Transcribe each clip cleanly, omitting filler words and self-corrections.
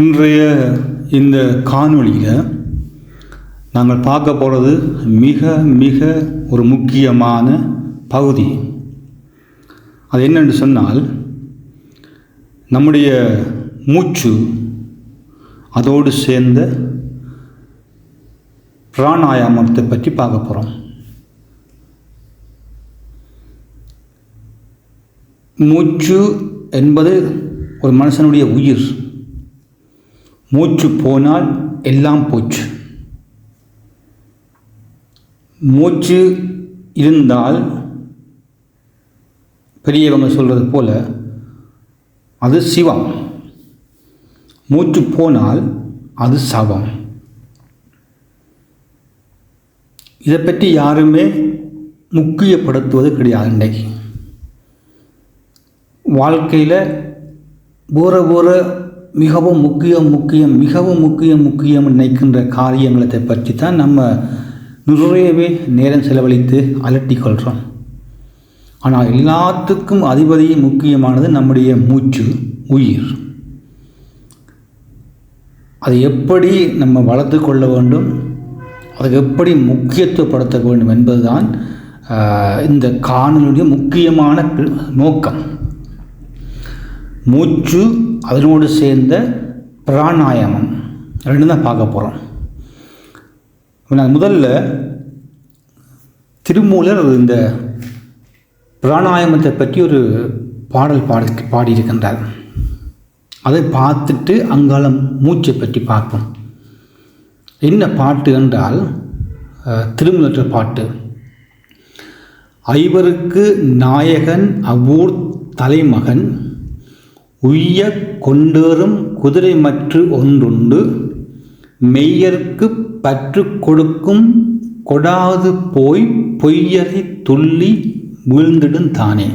இன்றைய இந்த காணொளியில் நாங்கள் பார்க்க போகிறது மிக மிக ஒரு முக்கியமான பகுதி. அது என்னென்று சொன்னால், நம்முடைய மூச்சு, அதோடு சேர்ந்த பிராணாயாமத்தை பற்றி பார்க்க போகிறோம். மூச்சு என்பது ஒரு மனுஷனுடைய உயிர். மூச்சு போனால் எல்லாம் போச்சு. மூச்சு இருந்தால் பெரியவங்க சொல்கிறது போல அது சிவம். மூச்சு போனால் அது சவம். இதை பற்றி யாருமே முக்கியப்படுத்துவது கிடையாது. இன்றைக்கு வாழ்க்கையில் வேறு மிகவும் முக்கியம் நினைக்கின்ற காரியங்களை பற்றி தான் நம்ம நிறையவே நேரம் செலவழித்து அலட்டிக்கொள்கிறோம். ஆனால் எல்லாத்துக்கும் அதிபதியும் முக்கியமானது நம்முடைய மூச்சு, உயிர். அதை எப்படி நம்ம வளர்த்து கொள்ள வேண்டும், அதை எப்படி முக்கியத்துவப்படுத்த வேண்டும் என்பதுதான் இந்த காணொளியுடைய முக்கியமான நோக்கம். மூச்சு, அதனோடு சேர்ந்த பிராணாயாமம் ரெண்டு தான் பார்க்க போகிறோம். நான் முதல்ல திருமூலர் இந்த பிராணாயாமத்தை பற்றி ஒரு பாடல் பாடியிருக்கின்றார். அதை பார்த்துட்டு அங்காலம் மூச்சை பற்றி பார்ப்போம். என்ன பாட்டு என்றால், திருமூலர் பாட்டு. ஐவருக்கு நாயகன் அவ்வூர் தலைமகன், உய்ய கொண்டேறும் குதிரை மற்று ஒன்றுண்டு, மெய்யர்க்கு பற்று கொடுக்கும் கொடாது போய் பொய்யரை துள்ளி வீழ்ந்திடும் தானே.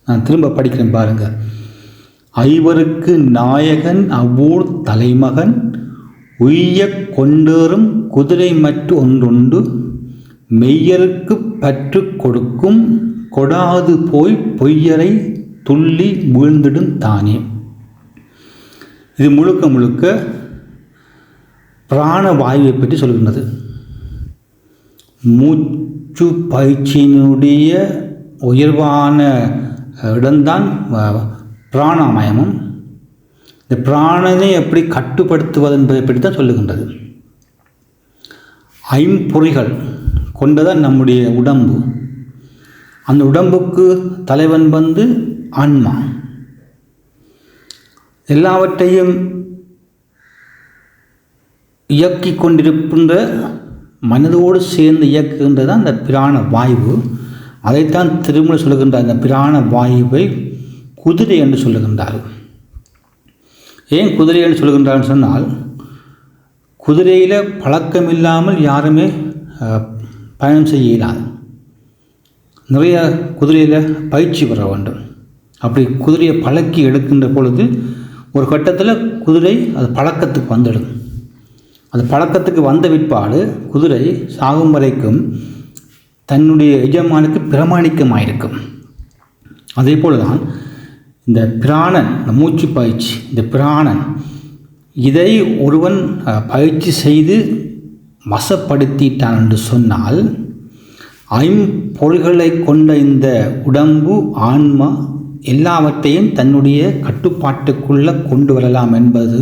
நான் திரும்ப படிக்கிறேன் பாருங்க. ஐவருக்கு நாயகன் அவ்வூர் தலைமகன், உய்ய கொண்டேறும் குதிரை மற்று ஒன்றுண்டு, மெய்யருக்கு பற்று கொடுக்கும் கொடாது போய் பொய்யரை துள்ளி வீழ்ந்திடும் தானே. இது முழுக்க பிராணவாயுவை பற்றி சொல்கின்றது. மூச்சு பயிற்சியினுடைய உயர்வான இடம்தான் பிராணாயாமம். இந்த பிராணனை எப்படி கட்டுப்படுத்துவது என்பதை பற்றி தான் சொல்லுகின்றது. ஐம்பொறிகள் கொண்டதான் நம்முடைய உடம்பு. அந்த உடம்புக்கு தலைவன் ஆன்மா. எல்லாவற்றையும் இயக்கி கொண்டிருக்கின்ற, மனதோடு சேர்ந்து இயக்குகின்றது அந்த பிராண வாயு. அதைத்தான் திருமூலர் சொல்லுகின்ற அந்த பிராண வாயுவை குதிரை என்று சொல்லுகின்றார். ஏன் குதிரை என்று சொல்லுகின்றார்னு சொன்னால், குதிரையில் பழக்கம் இல்லாமல் யாருமே பயணம் செய்ய இயலாது. நிறைய குதிரையில் பயிற்சி பெற வேண்டும். அப்படி குதிரையை பழக்கி எடுக்கின்ற பொழுது ஒரு கட்டத்தில் குதிரை அது பழக்கத்துக்கு வந்துடும். அது பழக்கத்துக்கு வந்த பிற்பாடு குதிரை சாகும் வரைக்கும் தன்னுடைய எஜமானுக்கு பிரமாணிக்கமாயிருக்கும். அதே போல தான் இந்த பிராணன், இந்த மூச்சு பயிற்சி, இந்த பிராணன், இதை ஒருவன் பயிற்சி செய்து வசப்படுத்திட்டான் என்று சொன்னால், ஐம்பொறிகளை கொண்ட இந்த உடம்பு, ஆன்மா எல்லாவற்றையும் தன்னுடைய கட்டுப்பாட்டுக்குள்ளே கொண்டு வரலாம் என்பது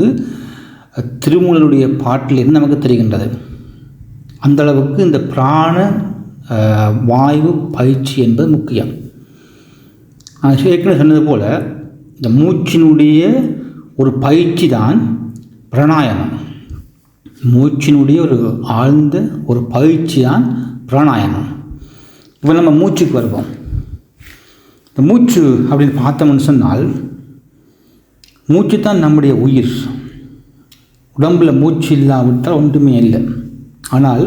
திருமூலருடைய பாட்டிலிருந்து நமக்கு தெரிகின்றது. அந்தளவுக்கு இந்த பிராண வாயு பயிற்சி என்பது முக்கியம். ஏற்கனவே சொன்னது போல், இந்த மூச்சினுடைய ஒரு பயிற்சி தான் பிராணாயாமம். மூச்சினுடைய ஒரு ஆழ்ந்த ஒரு பயிற்சி தான் பிராணாயாமம். இப்போ நம்ம மூச்சுக்கு வருவோம். இந்த மூச்சு அப்படின்னு பார்த்தோம்னு சொன்னால், மூச்சு தான் நம்முடைய உயிர். உடம்பில் மூச்சு இல்லாவிட்டால் ஒன்றுமே இல்லை. ஆனால்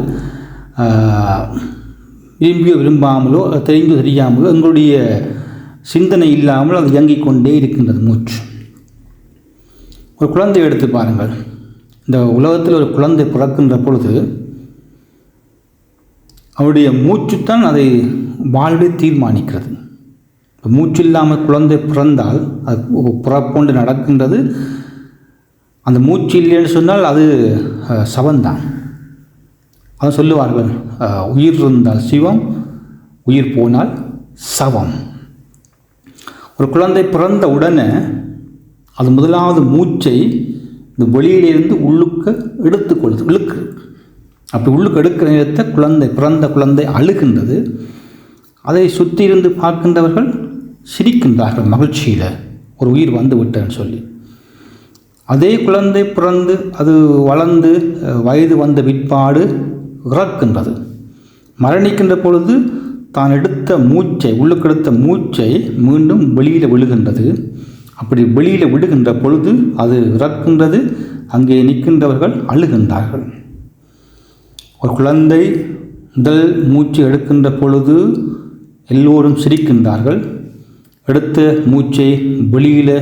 விரும்பியோ விரும்பாமலோ, தெரியாமலோ, எங்களுடைய சிந்தனை இல்லாமல் அது இயங்கிக் கொண்டே இருக்கின்றது மூச்சு. ஒரு குழந்தை எடுத்து பாருங்கள். இந்த உலகத்தில் ஒரு குழந்தை பிறக்கின்ற பொழுது அவருடைய மூச்சுத்தான் அதை வாழ்வை தீர்மானிக்கிறது. மூச்சு இல்லாமல் குழந்தை பிறந்தால் அது பிறப்பொன்று நடக்கின்றது. அந்த மூச்சு இல்லைன்னு சொன்னால் அது சவந்தான். அதை சொல்லுவார்கள், உயிர் இருந்தால் சிவம், உயிர் போனால் சவம். ஒரு குழந்தை பிறந்த உடனே அது முதலாவது மூச்சை இந்த வெளியிலிருந்து உள்ளுக்கு எடுத்துக்கொள்ளுது, இழுக்கு. அப்படி உள்ளுக்கு எடுக்கிற நேரத்தை பிறந்த குழந்தை அழுகின்றது. அதை சுற்றி இருந்து பார்க்கின்றவர்கள் சிரிக்கின்றார்கள் மகிழ்ச்சியில், ஒரு உயிர் வந்து விட்டேன்னு சொல்லி. அதே குழந்தை பிறந்து அது வளர்ந்து வயது வந்த பிற்பாடு இறக்கின்றது. மரணிக்கின்ற பொழுது தான் எடுத்த மூச்சை, உள்ளுக்கு எடுத்த மூச்சை மீண்டும் வெளியில் விழுகின்றது. அப்படி வெளியில் விடுகின்ற பொழுது அது இறக்கின்றது. அங்கே நிற்கின்றவர்கள் அழுகின்றார்கள். ஒரு குழந்தை முதல் மூச்சு எடுக்கின்ற பொழுது எல்லோரும் சிரிக்கின்றார்கள். எடுத்த மூச்சை வெளியில்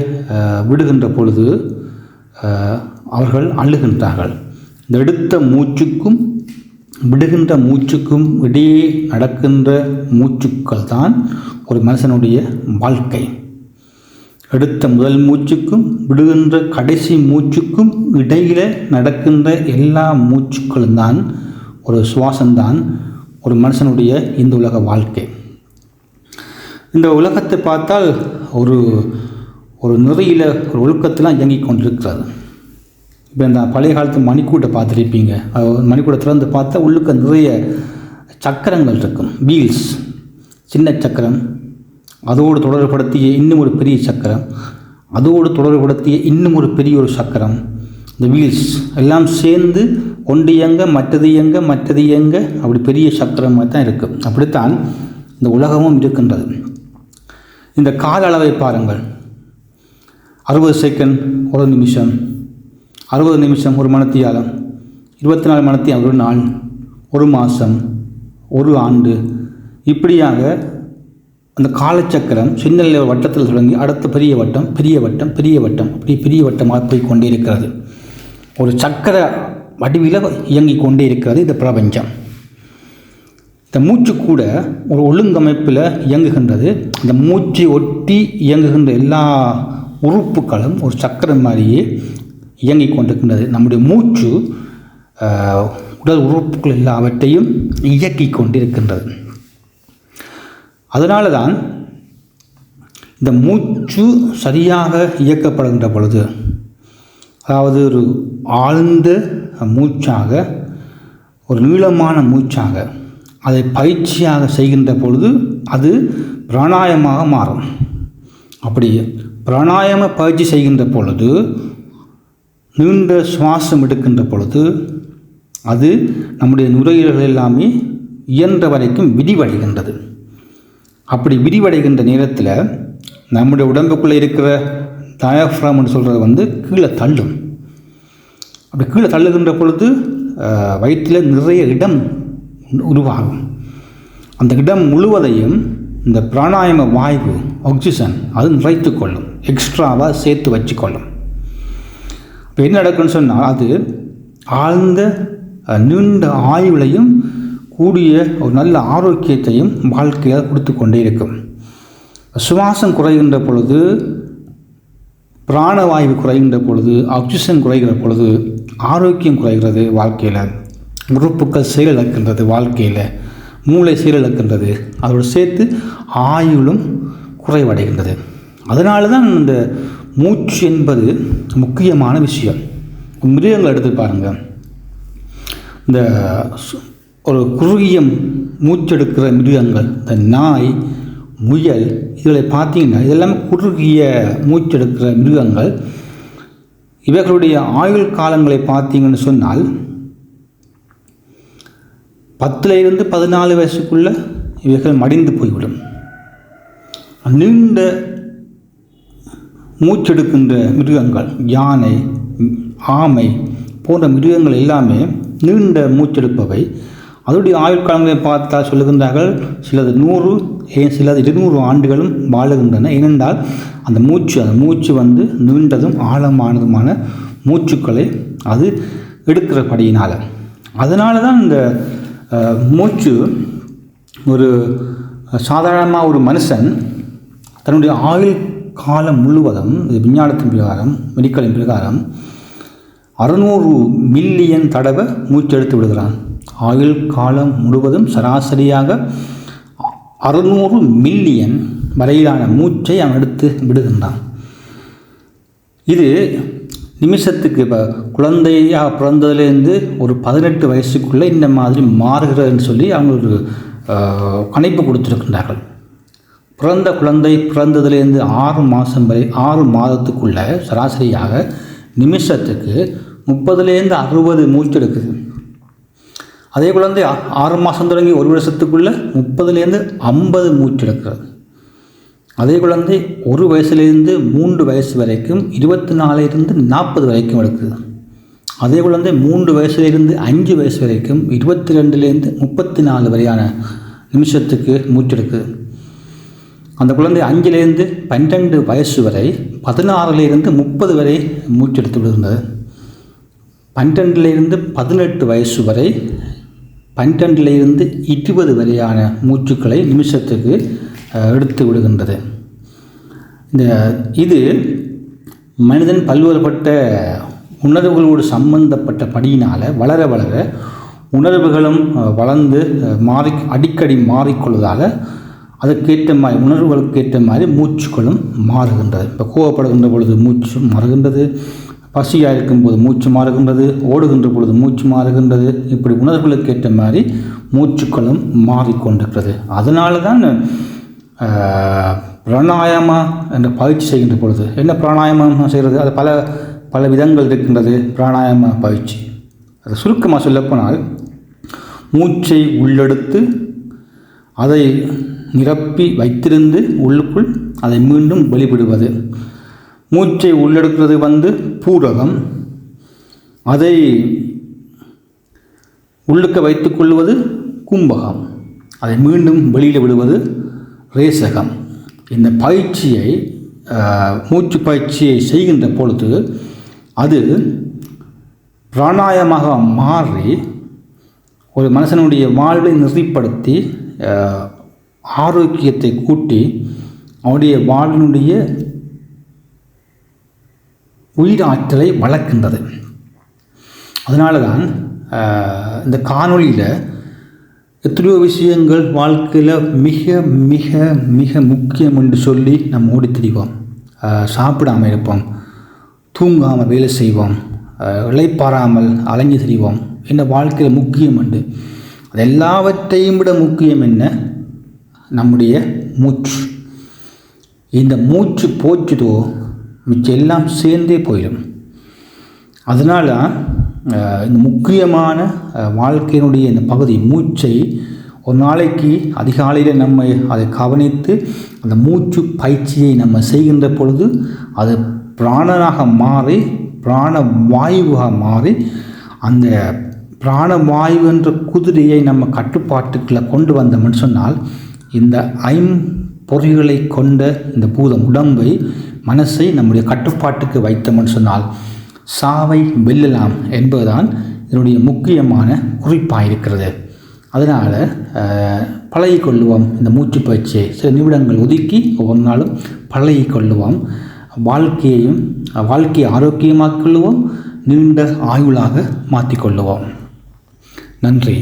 விடுகின்ற பொழுது அவர்கள் அழுகின்றார்கள். இந்த எடுத்த மூச்சுக்கும் விடுகின்ற மூச்சுக்கும் இடையே நடக்கின்ற மூச்சுக்கள் தான் ஒரு மனுஷனுடைய வாழ்க்கை. எடுத்த முதல் மூச்சுக்கும் விடுகின்ற கடைசி மூச்சுக்கும் இடையில் நடக்கின்ற எல்லா மூச்சுக்களும் தான் ஒரு சுவாசம்தான் ஒரு மனுஷனுடைய இந்த உலக வாழ்க்கை. இந்த உலகத்தை பார்த்தால் ஒரு ஒரு நிறையில் ஒரு ஒழுக்கத்தெலாம் இயங்கிக் கொண்டிருக்கிறது. இப்போ இந்த பழைய காலத்து மணிக்கூட்டை பார்த்துருப்பீங்க. மணிக்கூட்டை திறந்து பார்த்தா உள்ளுக்கு நிறைய சக்கரங்கள் இருக்கும், வீல்ஸ். சின்ன சக்கரம், அதோடு தொடர்புபடுத்திய இன்னும் ஒரு பெரிய சக்கரம், அதோடு தொடர்புபடுத்திய இன்னும் ஒரு பெரிய ஒரு சக்கரம். இந்த வீல்ஸ் எல்லாம் சேர்ந்து ஒன்று இயங்க மற்றது இயங்க மற்றது இயங்க அப்படி பெரிய சக்கரமாக தான் இருக்கும். அப்படித்தான் இந்த உலகமும் இருக்கின்றது. இந்த கால அளவை பாருங்கள். 60 செகண்ட் ஒரு நிமிஷம், 60 நிமிஷம் ஒரு மணித்தியாலம், 24 மணித்தியாலம் ஒரு நாள், ஒரு மாதம், ஒரு ஆண்டு. இப்படியாக அந்த காலச்சக்கரம் சின்ன வட்டத்தில் தொடங்கி அடுத்த பெரிய வட்டம், பெரிய வட்டம், பெரிய வட்டம், அப்படி பெரிய வட்டமாக போய் கொண்டே இருக்கிறது. ஒரு சக்கர வடிவில் இயங்கிக் கொண்டே இருக்கிறது இந்த பிரபஞ்சம். இந்த மூச்சு கூட ஒரு ஒழுங்கமைப்பில் இயங்குகின்றது. அந்த மூச்சை ஒட்டி இயங்குகின்ற எல்லா உறுப்புகளும் ஒரு சக்கரம் மாதிரியே இயங்கிக் கொண்டிருக்கின்றது. நம்முடைய மூச்சு உடல் உறுப்புகள் எல்லாவற்றையும் இயக்கிக் கொண்டிருக்கின்றது. அதனால தான் இந்த மூச்சு சரியாக இயக்கப்படுகின்ற பொழுது, அதாவது ஒரு ஆழ்ந்த மூச்சாக, ஒரு நீளமான மூச்சாக அதை பயிற்சியாக செய்கின்ற பொழுது அது பிராணாயமாக மாறும். அப்படி பிராணாயாம பயிற்சி செய்கின்ற பொழுது, நீண்ட சுவாசம் எடுக்கின்ற பொழுது அது நம்முடைய நுரையீரல்கள் எல்லாமே இயன்ற வரைக்கும் விரிவடைகின்றது. அப்படி விரிவடைகின்ற நேரத்தில் நம்முடைய உடம்புக்குள்ளே இருக்கிற டயஃப்ராம்னு சொல்கிறது கீழே தள்ளும். அப்படி கீழே தள்ளுகின்ற பொழுது வயிற்றில் நிறைய இடம் உருவாகும். அந்த இடம் முழுவதையும் இந்த பிராணாயாம வாயு, ஆக்சிஜன் அது நிறைத்து கொள்ளும், எக்ஸ்ட்ராவாக சேர்த்து வச்சுக்கொள்ளும். இப்போ என்ன நடக்குன்னு சொன்னால் அது ஆழ்ந்த நீண்ட ஆயுளையும் கூடிய ஒரு நல்ல ஆரோக்கியத்தையும் வாழ்க்கையில் கொடுத்து கொண்டே இருக்கும். சுவாசம் குறைகின்ற பொழுது, பிராணவாயு குறைகின்ற பொழுது, ஆக்சிஜன் குறைகிற பொழுது ஆரோக்கியம் குறைகிறது. வாழ்க்கையில் உறுப்புக்கள் செயலிழக்கின்றது, வாழ்க்கையில் மூளை செயலிழக்கின்றது, அதோடு சேர்த்து ஆயுளும் குறைவடைகின்றது. அதனால தான் இந்த மூச்சு என்பது முக்கியமான விஷயம். மிருகங்கள் எடுத்து பாருங்கள். இந்த ஒரு குறுகிய மூச்செடுக்கிற மிருகங்கள், இந்த நாய், முயல், இதில் பார்த்தீங்கன்னா இதெல்லாம் குறுகிய மூச்செடுக்கிற மிருகங்கள். இவர்களுடைய ஆயுள் காலங்களை பார்த்தீங்கன்னு சொன்னால் 10 to 14 வயசுக்குள்ளே இவைகள் மடிந்து போய்விடும். நீண்ட மூச்செடுக்கின்ற மிருகங்கள், யானை, ஆமை போன்ற மிருகங்கள் எல்லாமே நீண்ட மூச்செடுப்பவை. அதோடைய ஆயுள் காலங்களை பார்த்தால் சொல்லுகின்றார்கள், சிலது 100, சிலது 200 ஆண்டுகளும் வாழுகின்றன. ஏனென்றால் அந்த மூச்சு நீண்டதும் ஆழமானதுமான மூச்சுக்களை அது எடுக்கிறபடியினால். அதனால தான் இந்த மூச்சு ஒரு சாதாரணமாக ஒரு மனுஷன் தன்னுடைய ஆயுள் காலம் முழுவதும், விஞ்ஞானத்தின் பிரகாரம், மெடிக்கலின் பிரகாரம் 600 மில்லியன் தடவை மூச்செடுத்து விடுகிறான். ஆயுள் காலம் முழுவதும் சராசரியாக 600 மில்லியன் வரையிலான மூச்சை அவன் எடுத்து விடுகின்றான். இது நிமிஷத்துக்கு இப்போ குழந்தையாக பிறந்ததுலேருந்து ஒரு 18 வயசுக்குள்ளே இந்த மாதிரி மாறுகிறதுன்னு சொல்லி அவங்க ஒரு கணிப்பு கொடுத்துருக்கின்றார்கள். பிறந்த குழந்தை பிறந்ததுலேருந்து 6 மாதம் வரை 6 மாதத்துக்குள்ளே சராசரியாக நிமிஷத்துக்கு 30லேருந்து 60 மூச்சு எடுக்குது. அதே குழந்தை 6 மாதம் தொடங்கி 1 வருஷத்துக்குள்ளே 30லேருந்து 50 மூச்சு எடுக்கிறது. அதே குழந்தை 1 வயசுலேருந்து 3 வயசு வரைக்கும் 24லேருந்து 40 வரைக்கும் எடுக்குது. அதே குழந்தை 3 வயசுலேருந்து 5 வயசு வரைக்கும் 22லேருந்து 34 வரையான நிமிஷத்துக்கு மூச்செடுக்குது. அந்த குழந்தை 5லேருந்து 12 வயசு வரை 16லேருந்து 30 வரை மூச்செடுத்து விடுகின்றது. 12லேருந்து 18 வயசு வரை 12லேருந்து 20 வரையான மூச்சுக்களை நிமிஷத்துக்கு எடுத்து விடுகின்றது. இது மனிதன் பல்வேறுபட்ட உணர்வுகளோடு சம்பந்தப்பட்ட படியினால் வளர வளர உணர்வுகளும் வளர்ந்து அடிக்கடி மாறிக்கொள்வதால் அதற்கேற்ற மாதிரி உணர்வுகளுக்கேற்ற மாதிரி மூச்சுக்களும் மாறுகின்றது. இப்போ கோவப்படுகின்ற பொழுது மூச்சு மாறுகின்றது, பசியாக இருக்கும்போது மூச்சு மாறுகின்றது, ஓடுகின்ற பொழுது மூச்சு மாறுகின்றது. இப்படி உணர்வுகளுக்கேற்ற மாதிரி மூச்சுக்களும் மாறிக்கொண்டிருக்கிறது. அதனால தான் பிராணாயாமா என்ற பயிற்சி செய்கின்ற பொழுது என்ன பிராணாயாமம் செய்கிறது, அது பல விதங்கள் இருக்கின்றது. பிராணாயாம பயிற்சி அது சுருக்கமாக சொல்லப்போனால் மூச்சை உள்ளெடுத்து அதை நிரப்பி வைத்திருந்து உள்ளுக்குள் அதை மீண்டும் வெளிவிடுவது. மூச்சை உள்ளெடுக்கிறது பூரகம், அதை உள்ளுக்க வைத்துக் கொள்வது கும்பகம், அதை மீண்டும் வெளியில் விடுவது ரேசகம். இந்த பயிற்சியை மூச்சு பயிற்சியை செய்கின்ற பொழுது அது பிராணாயமாக மாறி ஒரு மனுஷனுடைய வாழ்வை நெறிப்படுத்தி ஆரோக்கியத்தை கூட்டி அவனுடைய வாழ்வினுடைய உயிராற்றலை வளர்க்கின்றது. அதனால தான் இந்த காணொளியில் எத்தனையோ விஷயங்கள் வாழ்க்கையில் மிக மிக மிக முக்கியம் என்று சொல்லி நம்ம ஓடி திரிவோம். சாப்பிடாமல் இருப்போம், தூங்காமல் வேலை செய்வோம், இளைப்பாறாமல் அலைஞ்சு திரிவோம். என்ன வாழ்க்கையில் முக்கியம் உண்டு. அது எல்லாவற்றையும் விட முக்கியம் என்ன, நம்முடைய மூச்சு. இந்த மூச்சு போச்சுதோ மிச்சம் எல்லாம் சேர்ந்தே போயிடும். அதனால் இந்த முக்கியமான வாழ்க்கையினுடைய இந்த பகுதி மூச்சை ஒரு நாளைக்கு அதிகாலையில் நம்ம அதை கவனித்து அந்த மூச்சு பயிற்சியை நம்ம செய்கின்ற பொழுது அது பிராணனாக மாறி பிராண வாயுவாக மாறி அந்த பிராணவாயு என்ற குதிரையை நம்ம கட்டுப்பாட்டுக்குள்ளே கொண்டு வந்தோம்னு சொன்னால் இந்த ஐம்பொறிகளை கொண்ட இந்த பூதம் உடம்பை மனசை நம்முடைய கட்டுப்பாட்டுக்கு வைத்தோம்னு சொன்னால் சாவை வெல்லலாம் என்பதுதான் இதனுடைய முக்கியமான குறிப்பாக இருக்கிறது. அதனால் பழகிக்கொள்ளுவோம். இந்த மூச்சு பயிற்சியை சில நிமிடங்கள் ஒதுக்கி ஒவ்வொரு நாளும் பழகிக்கொள்ளுவோம். வாழ்க்கையை ஆரோக்கியமாக்கிக் கொள்ளுவோம், நீண்ட ஆயுளாக மாற்றிக்கொள்ளுவோம். நன்றி.